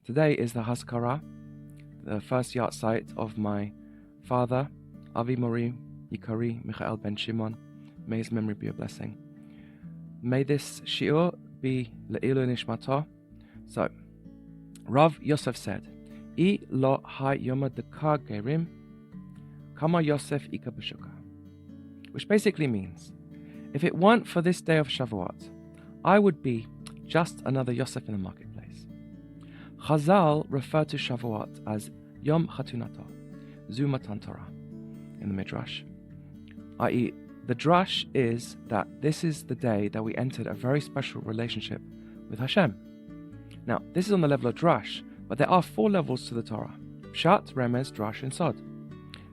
Today is the Haskara, the first yard site of my father, Avi Mori Yikari Michael Ben Shimon. May his memory be a blessing. May this shiur be le'ilu nishmato. So, Rav Yosef said, I lo ha yoma deka gerim, kama Yosef ika b'shuka. Which basically means, if it weren't for this day of Shavuot, I would be just another Yosef in the marketplace. Chazal refer to Shavuot as Yom Chatunato, Zu Matan Torah, in the Midrash. I.e., the drash is that this is the day that we entered a very special relationship with Hashem. Now, this is on the level of drash, but there are 4 levels to the Torah: Pshat, Remez, Drash, and Sod.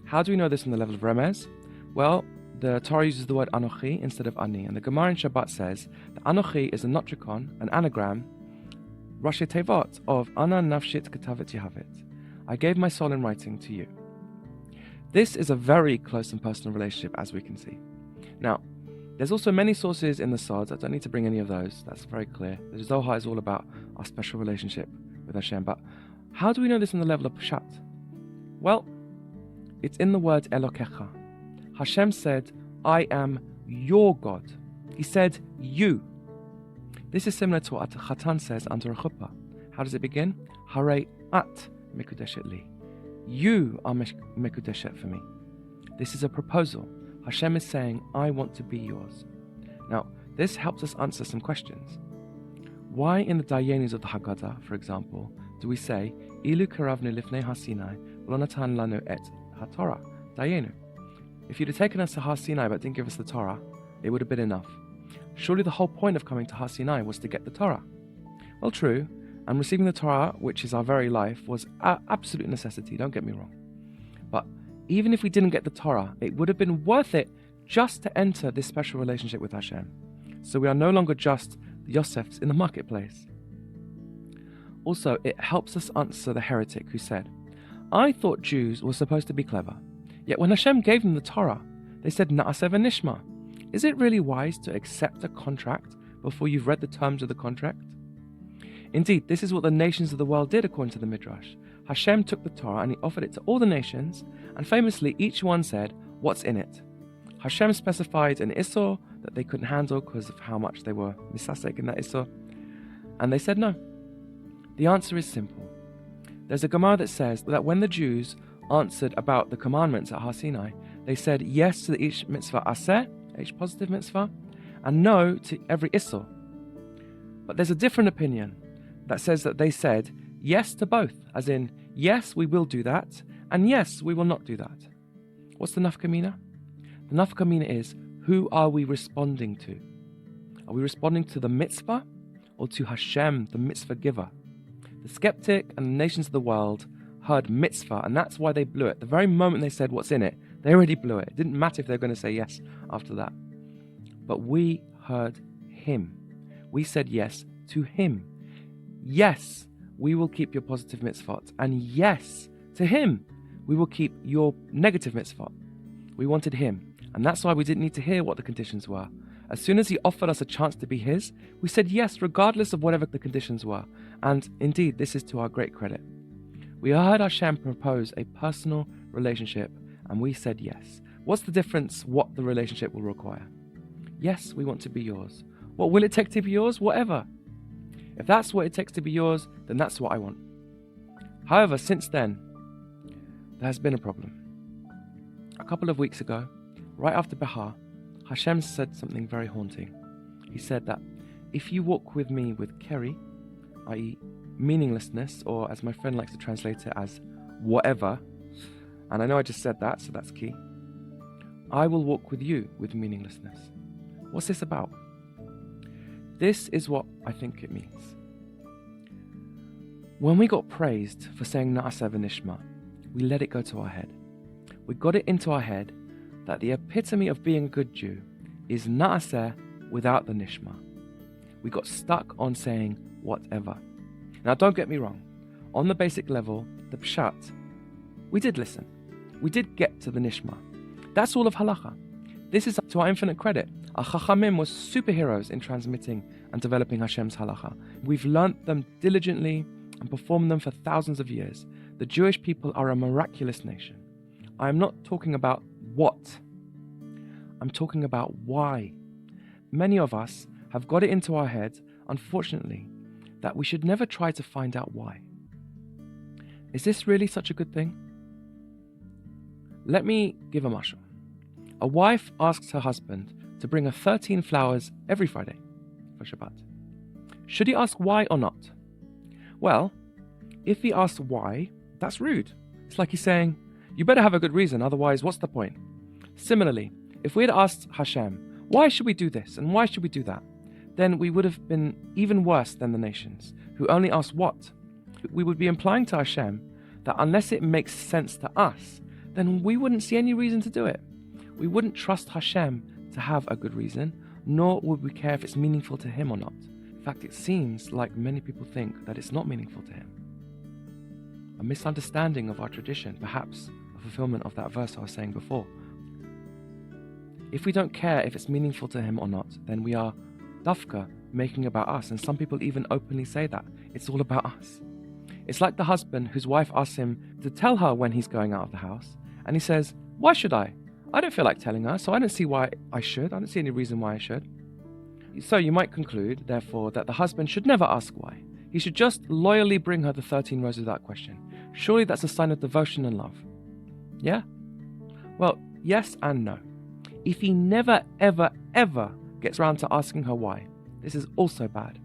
How do we know this on the level of Remez? Well, the Torah uses the word Anochi instead of Ani, and the Gemara in Shabbat says that Anochi is a notricon, an anagram, Rashi Tevot, of Ana Nafshit Ketavet Yehavit. I gave my soul in writing to you. This is a very close and personal relationship, as we can see. Now, there's also many sources in the Sod. I don't need to bring any of those. That's very clear. The Zohar is all about our special relationship with Hashem. But how do we know this on the level of Pshat? Well, it's in the word Elokecha. Hashem said, I am your God. He said, you. This is similar to what Chatan says under a chuppah. How does it begin? Harei at mekudeshet li. You are mekudeshet for me. This is a proposal. Hashem is saying, I want to be yours. Now, this helps us answer some questions. Why in the Dayanis of the Haggadah, for example, do we say, Ilu karavnu lifnei hasinai, v'lo natan lanu et haTorah, Dayenu? If you'd have taken us to Har Sinai but didn't give us the Torah, it would have been enough. Surely the whole point of coming to Har Sinai was to get the Torah. Well, true, and receiving the Torah, which is our very life, was an absolute necessity, don't get me wrong. But even if we didn't get the Torah, it would have been worth it just to enter this special relationship with Hashem. So we are no longer just the Yosefs in the marketplace. Also, it helps us answer the heretic who said, I thought Jews were supposed to be clever. Yet when Hashem gave them the Torah, they said, Na'aseh v'nishma. Is it really wise to accept a contract before you've read the terms of the contract? Indeed, this is what the nations of the world did according to the Midrash. Hashem took the Torah and he offered it to all the nations, and famously each one said, what's in it? Hashem specified an Issur that they couldn't handle because of how much they were misasek in that Issur, and they said no. The answer is simple. There's a Gemara that says that when the Jews answered about the commandments at Har Sinai, they said yes to each mitzvah aseh, each positive mitzvah, and no to every Issur. But there's a different opinion that says that they said yes to both, as in, yes, we will do that, and yes, we will not do that. What's the nafkamina? The nafkamina is, who are we responding to? Are we responding to the mitzvah or to Hashem, the mitzvah giver? The skeptic and the nations of the world heard mitzvah, and that's why they blew it. The very moment they said what's in it, they already blew it. It didn't matter if they were going to say yes after that. But we heard him. We said yes to him. Yes, we will keep your positive mitzvot. And yes, to him, we will keep your negative mitzvot. We wanted him. And that's why we didn't need to hear what the conditions were. As soon as he offered us a chance to be his, we said yes, regardless of whatever the conditions were. And indeed, this is to our great credit. We heard Hashem propose a personal relationship, and we said yes. What's the difference what the relationship will require? Yes, we want to be yours. What will it take to be yours? Whatever. If that's what it takes to be yours, then that's what I want. However, since then, there has been a problem. A couple of weeks ago, right after Behar, Hashem said something very haunting. He said that if you walk with me with Keri, i.e. meaninglessness, or as my friend likes to translate it as whatever, and I know I just said that, so that's key, I will walk with you with meaninglessness. What's this about? This is what I think it means. When we got praised for saying Na'aseh v'nishma, we let it go to our head. We got it into our head that the epitome of being a good Jew is Na'aseh without the nishma. We got stuck on saying whatever. Now don't get me wrong, on the basic level, the pshat, we did listen. We did get to the nishma. That's all of halacha. This is to our infinite credit. Our chachamim were superheroes in transmitting and developing Hashem's halacha. We've learnt them diligently and performed them for thousands of years. The Jewish people are a miraculous nation. I am not talking about what. I'm talking about why. Many of us have got it into our heads, unfortunately, that we should never try to find out why. Is this really such a good thing? Let me give a mashal. A wife asks her husband to bring her 13 flowers every Friday for Shabbat. Should he ask why or not? Well, if he asks why, that's rude. It's like he's saying, you better have a good reason, otherwise what's the point? Similarly, if we had asked Hashem, why should we do this and why should we do that? Then we would have been even worse than the nations, who only ask what. We would be implying to Hashem that unless it makes sense to us, then we wouldn't see any reason to do it. We wouldn't trust Hashem to have a good reason, nor would we care if it's meaningful to him or not. In fact, it seems like many people think that it's not meaningful to him. A misunderstanding of our tradition, perhaps a fulfillment of that verse I was saying before. If we don't care if it's meaningful to him or not, then we are dafka making about us, and some people even openly say that. It's all about us. It's like the husband whose wife asks him to tell her when he's going out of the house, and he says, why should I? I don't feel like telling her, so I don't see why I should. I don't see any reason why I should. So you might conclude, therefore, that the husband should never ask why. He should just loyally bring her the 13 roses without question. Surely that's a sign of devotion and love. Yeah? Well, yes and no. If he never, ever, ever gets round to asking her why, this is also bad.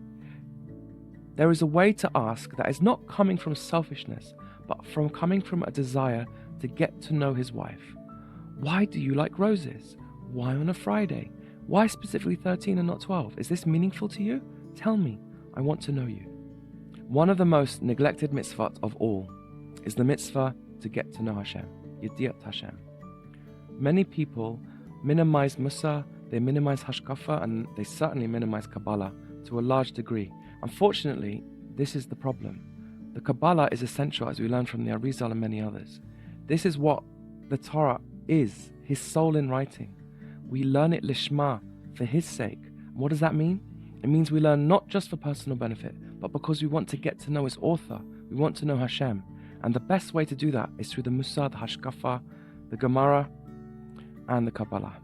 There is a way to ask that is not coming from selfishness, but coming from a desire to get to know his wife. Why do you like roses? Why on a Friday? Why specifically 13 and not 12? Is this meaningful to you? Tell me. I want to know you. One of the most neglected mitzvot of all is the mitzvah to get to know Hashem, Yediat Hashem. Many people minimize Musa, they minimize Hashkafa, and they certainly minimize Kabbalah to a large degree. Unfortunately, this is the problem. The Kabbalah is essential, as we learn from the Arizal and many others. This is what the Torah is, his soul in writing. We learn it lishma, for his sake. What does that mean? It means we learn not just for personal benefit, but because we want to get to know its author. We want to know Hashem. And the best way to do that is through the Musa, the Hashkafa, the Gemara, and the Kabbalah.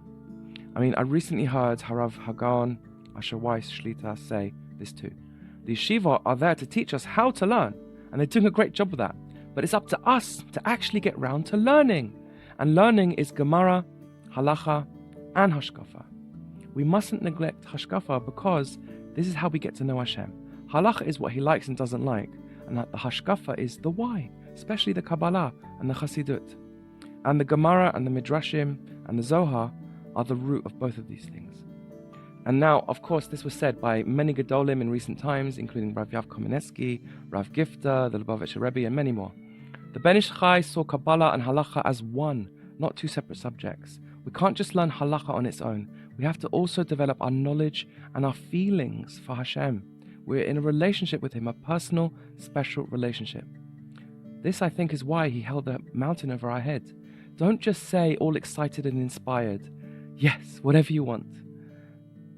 I mean, I recently heard Harav Hagaon, Asher Weiss Shlita say this too. The yeshiva are there to teach us how to learn, and they're doing a great job with that. But it's up to us to actually get round to learning. And learning is Gemara, Halacha, and Hashkafa. We mustn't neglect Hashkafa because this is how we get to know Hashem. Halacha is what he likes and doesn't like, and the Hashkafa is the why, especially the Kabbalah and the Chassidut. And the Gemara and the Midrashim and the Zohar are the root of both of these things. And now, of course, this was said by many Gedolim in recent times, including Rav Yav Komenetsky, Rav Gifter, the Lubavitcher Rebbe, and many more. The Ben Ish Chai saw Kabbalah and Halacha as one, not two separate subjects. We can't just learn Halacha on its own. We have to also develop our knowledge and our feelings for Hashem. We're in a relationship with him, a personal, special relationship. This, I think, is why he held a mountain over our head. Don't just say, all excited and inspired, yes, whatever you want.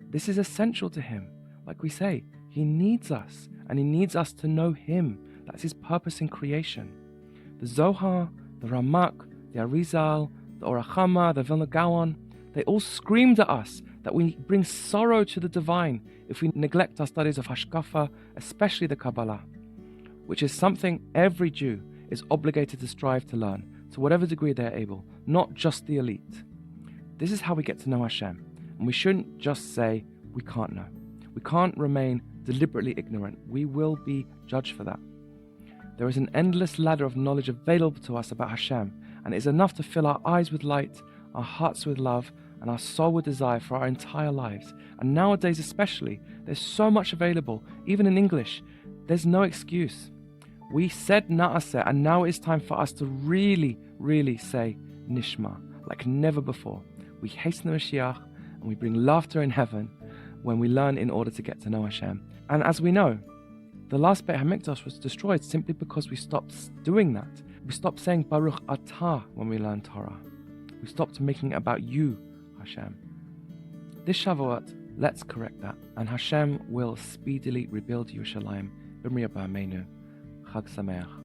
This is essential to him. Like we say, he needs us, and he needs us to know him. That's his purpose in creation. The Zohar, the Ramak, the Arizal, the Or HaChama, the Vilna Gaon, they all screamed at us that we bring sorrow to the divine if we neglect our studies of Hashkafa, especially the Kabbalah, which is something every Jew is obligated to strive to learn, to whatever degree they are able, not just the elite. This is how we get to know Hashem, and we shouldn't just say, we can't know. We can't remain deliberately ignorant. We will be judged for that. There is an endless ladder of knowledge available to us about Hashem, and it is enough to fill our eyes with light, our hearts with love, and our soul with desire for our entire lives. And nowadays especially, there's so much available, even in English. There's no excuse. We said Na'aseh, and now it's time for us to really, really say Nishma, like never before. We hasten the Mashiach, and we bring laughter in heaven when we learn in order to get to know Hashem. And as we know, the last Beit HaMikdash was destroyed simply because we stopped doing that. We stopped saying Baruch Atah when we learn Torah. We stopped making it about you, Hashem. This Shavuot, let's correct that, and Hashem will speedily rebuild Yerushalayim. B'mriya b'ameinu. Chag Sameach.